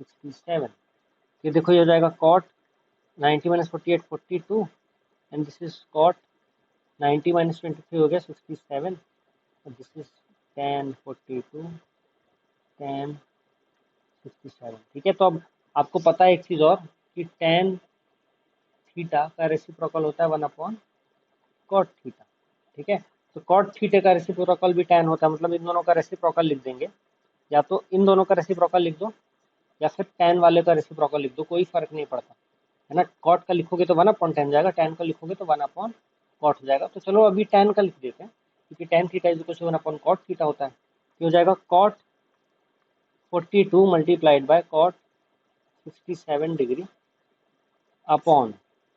67। ये देखो ये हो जाएगा cot 90 minus 48 42 and this is cot 90 minus 23 हो गया 67 और दिस इज tan 42 tan 67। ठीक है, तो अब आपको पता है एक चीज़ और कि tan थीटा का रेसिप्रोकल होता है 1 अपॉन cot थीटा। ठीक है, तो cot थीटा का रेसिप्रोकल भी tan होता है, मतलब इन दोनों का रेसिप्रोकल लिख देंगे, या तो इन दोनों का रेसिप्रोकल लिख दो या फिर tan वाले का रेसिप्रोकल लिख दो, कोई फर्क नहीं पड़ता है ना। cot का लिखोगे तो 1 अपॉन tan जाएगा, tan का लिखोगे तो 1 अपॉन cot हो जाएगा। तो चलो अभी tan का लिख देते हैं, क्योंकि tan theta is equal to 1 upon cot theta होता है। तो हो जाएगा cot 42 multiplied by cot 67 degree upon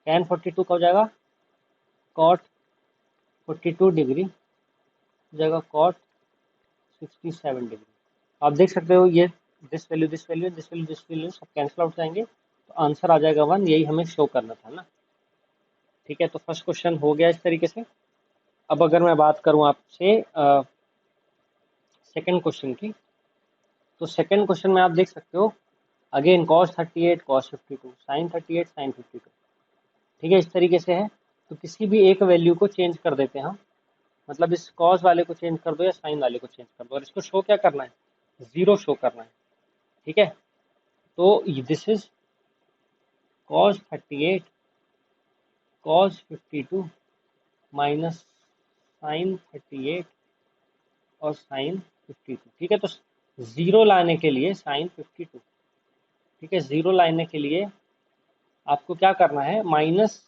tan 42 का हो जाएगा cot 42 डिग्री, हो जाएगा cot 67 डिग्री। आप देख सकते हो ये this value this value this value this value सब कैंसिल आउट जाएंगे, तो आंसर आ जाएगा 1, यही हमें शो करना था ना। ठीक है, तो फर्स्ट क्वेश्चन हो गया इस तरीके से। अब अगर मैं बात करूं आपसे सेकंड क्वेश्चन की, तो सेकंड क्वेश्चन में आप देख सकते हो again cos 38 cos 52 sin 38 sin 52। ठीक है, इस तरीके से है। तो किसी भी एक वैल्यू को चेंज कर देते हैं हम, मतलब इस cos वाले को चेंज कर दो या sin वाले को चेंज कर दो, और इसको शो क्या करना है, 0 शो करना है। ठीक है, तो this is cos 38 cos 52 minus sin 38 और sin 52। ठीक है, तो 0 लाने के लिए sin 52, ठीक है, 0 लाने के लिए आपको क्या करना है, माइनस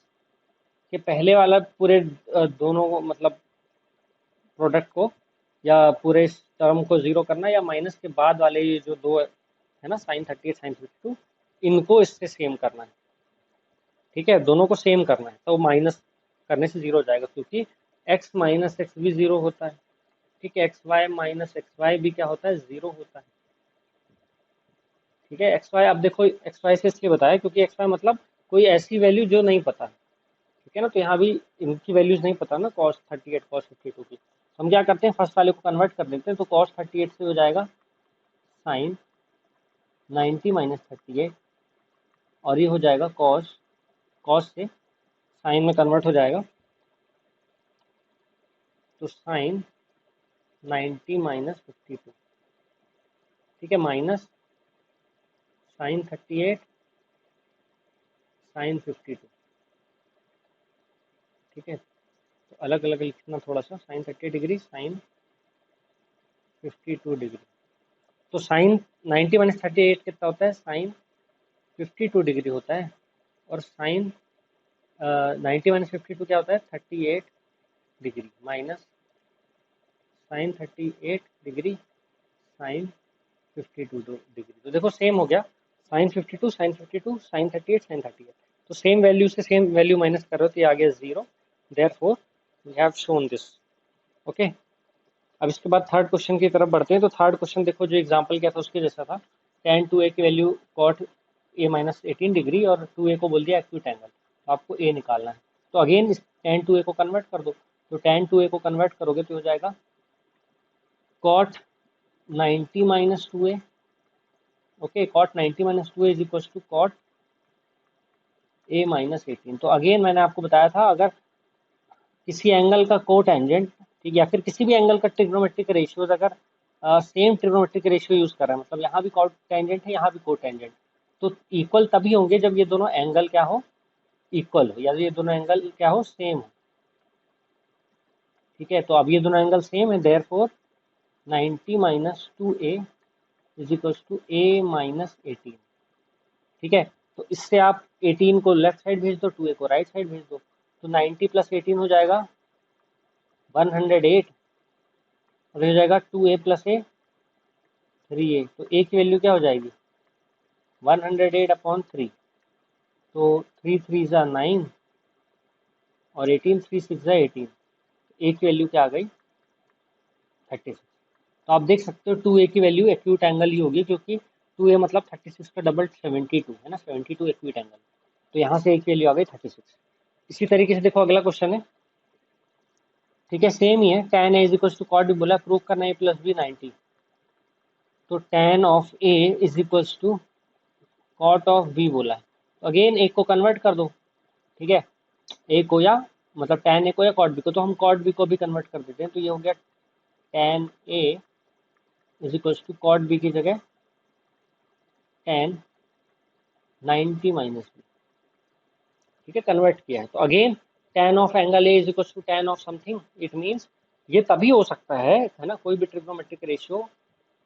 के पहले वाला पूरे दोनों को, मतलब प्रोडक्ट को या पूरे इस टर्म को 0 करना है, या माइनस के बाद वाले ये जो दो है ना sin 38 sin 52, इनको इससे सेम करना है। ठीक है, दोनों को सेम करना है, तो माइनस करने से 0 हो जाएगा, क्योंकि x माइनस एक्स भी 0 होता है। ठीक है, X Y minus X Y भी क्या होता है, 0 होता है। ठीक है, एक्स वाई आप देखो, एक्स वाई से इसलिए बताया क्योंकि एक्स वाई मतलब कोई ऐसी वैल्यू जो नहीं पता। ठीक है ना, तो यहाँ भी इनकी वैल्यूज नहीं पता ना, cos 38 cos 52 की। हम क्या करते हैं, फर्स्ट वाले को कन्वर्ट कर देते हैं, तो cos 38 से हो जाएगा sin 90 माइनस 38, और ये हो जाएगा cos से sin में कन्वर्ट हो जाएगा, तो sin 90 माइनस 52। ठीक है, माइनस sin 38 sin 52। ठीक है, तो अलग अलग लिखना थोड़ा सा, sin 30 डिग्री sin 52 डिग्री। तो sin 90 माइनस 38 कितना होता है, sin 52 डिग्री होता है, और sin 90 माइनस 52 क्या होता है, 38 degree, minus sin 38 degree sin 52 degree. तो देखो सेम हो गया, sin 52 sin 52 sin 38 sin 38, तो सेम वैल्यू से सेम वैल्यू माइनस कर रहे हो तो ये आ गया 0, therefore we have shown this. Okay, अब इसके बाद थर्ड क्वेश्चन की तरफ बढ़ते हैं। तो थर्ड क्वेश्चन देखो, जो एग्जांपल क्या था उसके जैसा था, tan 2a की value cot a minus 18 degree और 2a को बोल दिया एक्यूट एंगल, तो आपको a निकालना है। तो अगेन इस tan 2a को कन्वर्ट कर दो, तो tan 2a को कन्वर्ट करोगे तो हो जाएगा cot 90 minus 2a। Okay, cot 90 minus 2a is equal to cot a minus 18। तो अगेन मैंने आपको बताया था, अगर किसी एंगल का कोटेंजेंट, ठीक, या फिर किसी भी एंगल का ट्रिग्नोमेट्रिक रेशियोज अगर सेम ट्रिग्नोमेट्रिक रेशियो यूज कर रहा है, मतलब यहाँ भी कोटेंजेंट है यहाँ भी कोटेंजेंट, तो इक्वल तभी होंगे जब ये दोनों एंगल क्या हो, इक्वल हो, या ये दोनों एंगल क्या हो, सेम हो। ठीक है, तो अब ये दोनों एंगल सेम है, therefore 90 minus 2a is equal to a minus 18। ठीक है, तो इससे आप 18 को लेफ्ट साइड भेज दो, 2a को राइट साइड भेज दो, तो 90 प्लस 18 हो जाएगा 108, और हो जाएगा 2a प्लस a 3a, तो a की वैल्यू क्या हो जाएगी, 108 अपॉन 3, तो 3 3 ज़ा 9 और 18 3 6 ज़ा 18, a की वैल्यू क्या आ गई, 36। तो आप देख सकते हो 2a की वैल्यू एक्यूट एंगल ही होगी, क्योंकि 2a मतलब 36 का डबल 72 है ना, 72 एक्यूट एंगल। तो यहाँ से a की वैल्यू आ गई 36। इसी तरीके से देखो अगला क्वेश्चन है, ठीक है, सेम ही है, tan a is equal to cot B बोला, प्रूव करना a प्लस बी 90। तो tan of a is equal to cot of B बोला है, तो अगेन एक को कन्वर्ट कर दो, ठीक है, ए को या मतलब tan a को या कॉट बी को, तो हम कॉट बी को भी कन्वर्ट कर देते हैं, तो ये हो गया tan a is equal to cot B की जगह tan 90 माइनस बी, ठीक है, कन्वर्ट किया है। तो again tan of angle A is equal to tan of something, it means ये तभी हो सकता है ना, कोई भी ट्रिग्नोमेट्रिक रेशियो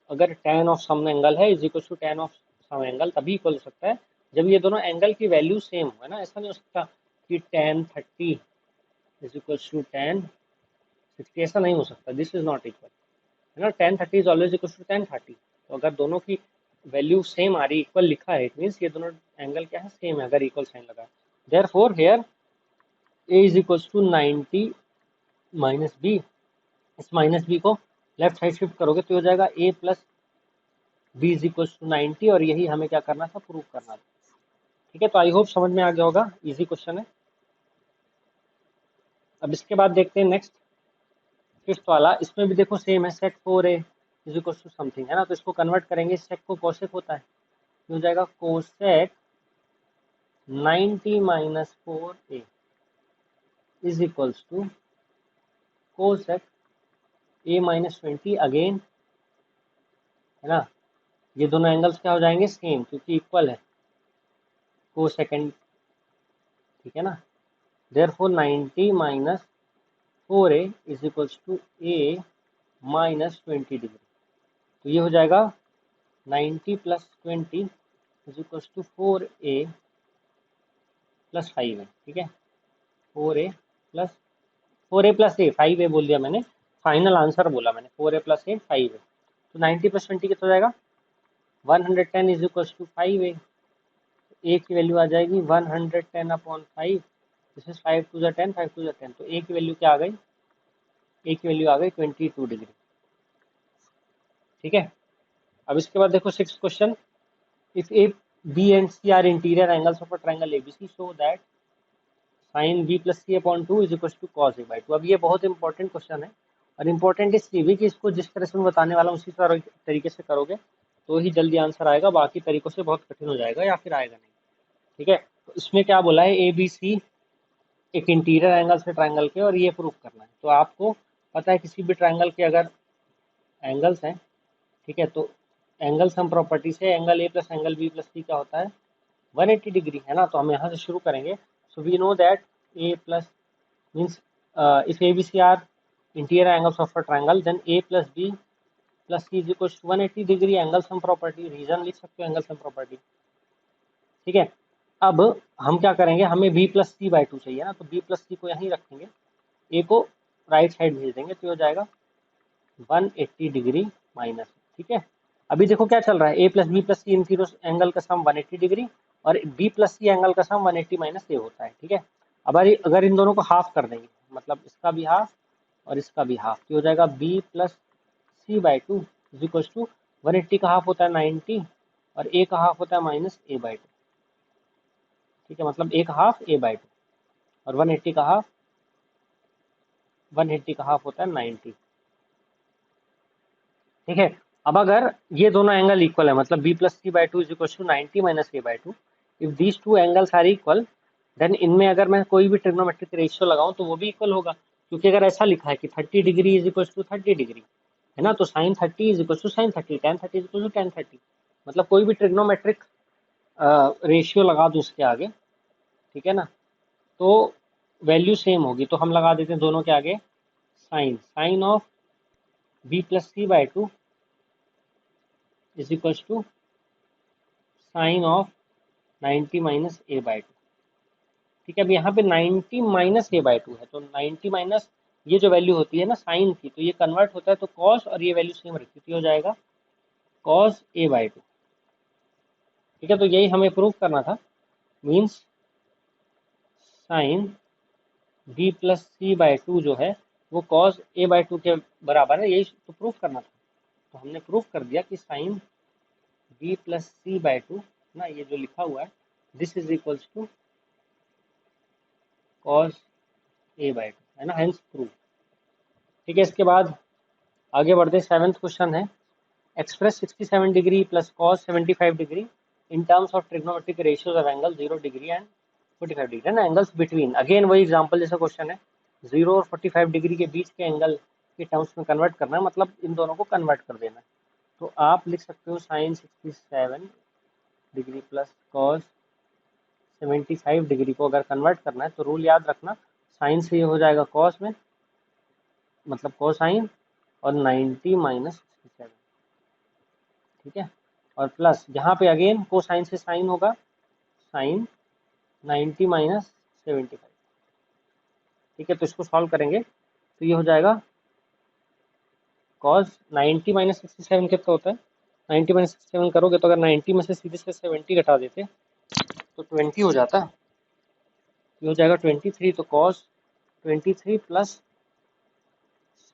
अगर tan ऑफ सम एंगल है is equal to tan of some angle तभी इक्वल हो सकता है जब ये दोनों एंगल की वैल्यू सेम हो, है ना। ऐसा नहीं हो सकता कि tan 30 is equal to tan 60, ऐसा नहीं हो सकता, दिस इज नॉट इक्वल, है ना। tan 30 is always equal to tan 30। तो अगर दोनों की वैल्यू सेम आ रही, इक्वल लिखा है, इट मीन्स ये दोनों एंगल क्या है, सेम है, अगर इक्वल साइन लगा। Therefore here a is equal to 90 minus B, इस माइनस बी को लेफ्ट साइड शिफ्ट करोगे तो हो जाएगा a plus B is equal to 90, और यही हमें क्या करना था, प्रूव करना था, ठीक है। तो आई होप समझ में आ गया होगा, इजी क्वेश्चन है। अब इसके बाद देखते हैं नेक्स्ट फिफ्थ वाला, इसमें भी देखो सेम है, sec 4a is equal to something, है ना। तो इसको कन्वर्ट करेंगे, सेक को कोसेक होता है, तो हो जाएगा cosec 90 minus 4a is equals to cosec a minus 20 again, है ना। ये दोनों एंगल्स क्या हो जाएंगे, सेम, क्योंकि इक्वल है कोसेकेंड, ठीक है ना। Therefore 90 minus 4a is equals to a minus 20 degree, तो ये हो जाएगा 90 plus 20 is equals to 4a plus 5a, ठीक है, 4a plus 4a plus a, 5a बोल दिया मैंने, फाइनल आंसर बोला मैंने, 4a प्लस a 5a। तो 90 प्लस 20 कितना हो जाएगा, 110 is equals to 5a, a की वैल्यू आ जाएगी 110 upon 5, this is 5 to the 10, 5 to the 10, तो a की वैल्यू क्या आ गई, a की वैल्यू आ गई 22 डिग्री, ठीक है। अब इसके बाद देखो six question, if A B and C are interior angles of a triangle ABC so that sine B plus C upon 2 is equal to cos A by 2। अब ये बहुत इंपॉर्टेंट क्वेश्चन है, और इंपॉर्टेंट इसलिए भी कि इसको जिस तरह से मैं बताने वाला हूँ उसी तरीके से करोगे तो ही जल्दी आंसर आएगा, बाकी तरीकों से बहुत कठिन हो जाएगा या फिर आएगा नहीं, ठीक है। तो इसमें क्या बोला है, ए बी सी एक इंटीरियर एंगल से ट्रायंगल के, और ये प्रूफ करना है। तो आपको पता है किसी भी ट्रायंगल के अगर एंगल्स हैं, ठीक है, तो एंगल सम प्रॉपर्टी से angle A plus angle B plus C क्या होता है, 180 डिग्री, है ना। तो हम यहाँ से शुरू करेंगे, so we know that A plus means if A B C are interior angles of a triangle then A plus B plus C is equal to 180 degree, angle sum property, reason लिख सकते हो angle sum property, ठीक है। अब हम क्या करेंगे, हमें बी प्लस सी बाई 2 चाहिए ना, तो बी प्लस सी को यहीं रखेंगे, ए को राइट साइड भेज देंगे, तो हो जाएगा 180 डिग्री माइनस, ठीक है। अभी देखो क्या चल रहा है, ए प्लस बी प्लस सी इन तीनों एंगल का सम 180 डिग्री, और बी प्लस सी एंगल का सम 180 माइनस ए होता है, ठीक है। अब अगर इन दोनों को हाफ कर देंगे, मतलब इसका भी हाफ और इसका भी हाफ, तो हो जाएगा B plus C by 2 is equal to 180 का हाफ होता है 90, और ए का हाफ होता है माइनस ए बाई 2, ठीक है, मतलब ए का हाफ ए बाई 2, और 180 का हाफ होता है 90, ठीक है। अब अगर ये दोनों एंगल इक्वल है, मतलब B plus C by 2 is equal to 90 minus A by 2, if these two angles are equal then इनमें अगर मैं कोई भी ट्रिग्नोमेट्रिक रेशियो लगाऊं तो वो भी इक्वल होगा, क्योंकि अगर ऐसा लिखा है कि 30 degree is equal to 30 degree, है ना, तो sine 30 is equal to sine 30, tan 30 is equal to tan 30, मतलब कोई भी ट्रिग्नोमेट्रिक रेशियो लगा दो उसके आगे, ठीक है ना, तो वैल्यू सेम होगी। तो हम लगा देते हैं दोनों के आगे sine of B plus C by 2 is equal to sine of 90 minus A by 2, ठीक है। अब यहाँ पे 90 माइनस ए बाई 2 है, तो 90 माइनस ये जो वैल्यू होती है ना साइन की, तो ये कन्वर्ट होता है तो कॉस, और ये वैल्यू सेम रखती है, हो जाएगा कॉस ए बाई 2, ठीक है। तो यही हमें प्रूव करना था, means sine B plus C by 2 जो है वो कॉस ए बाई 2 के बराबर है, यही तो प्रूफ करना था, तो हमने प्रूफ कर दिया कि sine b plus C by two ना, ये जो लिखा हुआ है this is equals to cos A by two, है ना, हेंस प्रूफ। ठीक है, इसके बाद आगे बढ़ते, सेवेंथ क्वेश्चन है, express 67 degree plus cos 75 degree in terms of trigonometric ratios of angle 0 degree and 45 degree, है ना, एंगल्स बिटवीन। अगेन वही एग्जांपल जैसा क्वेश्चन है, 0 और 45 डिग्री के बीच के एंगल के टर्म्स में कन्वर्ट करना है, मतलब इन दोनों को कन्वर्ट कर देना है। तो आप लिख सकते हो sine 67 degree plus cos 75 degree को अगर कन्वर्ट करना है तो रूल याद रखना, साइन से ये हो जाएगा कॉस में, मतलब कोसाइन, और 90 माइनस 67, ठीक है, और प्लस यहाँ पे अगेन कोसाइन से साइन होगा, साइन 90 माइनस 75, ठीक है। तो इसको सॉल्व करेंगे तो ये हो जाएगा कॉस 90 माइनस 67 कितना होता है, 90 माइनस 67 करोगे तो अगर 90 में से सीधे से 70 घटा देते तो 20 हो जाता, ये हो जाएगा 23, तो कॉस 23 प्लस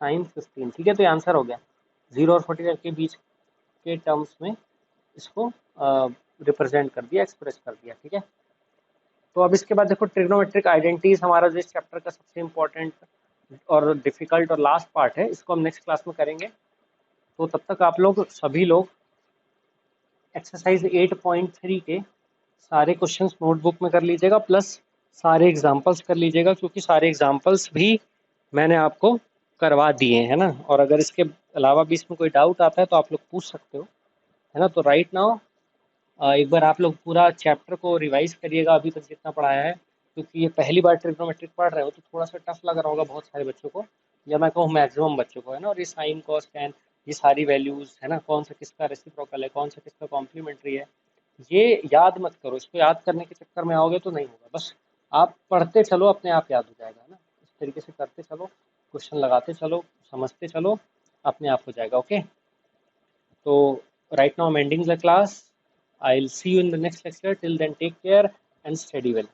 साइन 15, ठीक है। तो ये आंसर हो गया, 0 और 45 के बीच के टर्म्स में इसको रिप्रेजेंट कर दिया, एक्सप्रेस कर दिया, ठीक है। तो अब इसके बाद देखो ट्रिग्नोमेट्रिक आइडेंटिटीज, हमारा जो इस चैप्टर का सबसे इम्पोर्टेंट और डिफिकल्ट और लास्ट पार्ट है, इसको हम नेक्स्ट क्लास में करेंगे। तो तब तक आप लोग सभी लोग एक्सरसाइज 8.3 के सारे क्वेश्चंस नोटबुक में कर लीजिएगा, प्लस सारे एग्जाम्पल्स कर लीजिएगा, क्योंकि सारे एग्जाम्पल्स भी मैंने आपको करवा दिए हैं ना। और अगर इसके अलावा भी इसमें कोई डाउट आता है तो आप लोग पूछ सकते हो, है ना। तो राइट नाउ एक बार आप लोग पूरा चैप्टर को रिवाइज करिएगा अभी तक जितना पढ़ाया है, क्योंकि ये पहली बार ट्रिग्नोमेट्रिक पढ़ रहे हो तो थोड़ा सा टफ लग रहा होगा बहुत सारे बच्चों को, या मैं कहूँ मैक्सिमम बच्चों को, है ना। और ये साइन कॉस टैन, ये सारी वैल्यूज, है ना, कौन सा किसका रेसिप्रोकल है, कौन सा किसका कॉम्प्लीमेंट्री है, ये याद मत करो। इसको याद करने के चक्कर में आओगे तो नहीं होगा, बस आप पढ़ते चलो, अपने आप याद हो जाएगा, है ना। इस तरीके से करते चलो, क्वेश्चन लगाते चलो, समझते चलो, अपने आप हो जाएगा। ओके, तो right now I'm ending the class. I'll see you in the next lecture. Till then, take care and study well.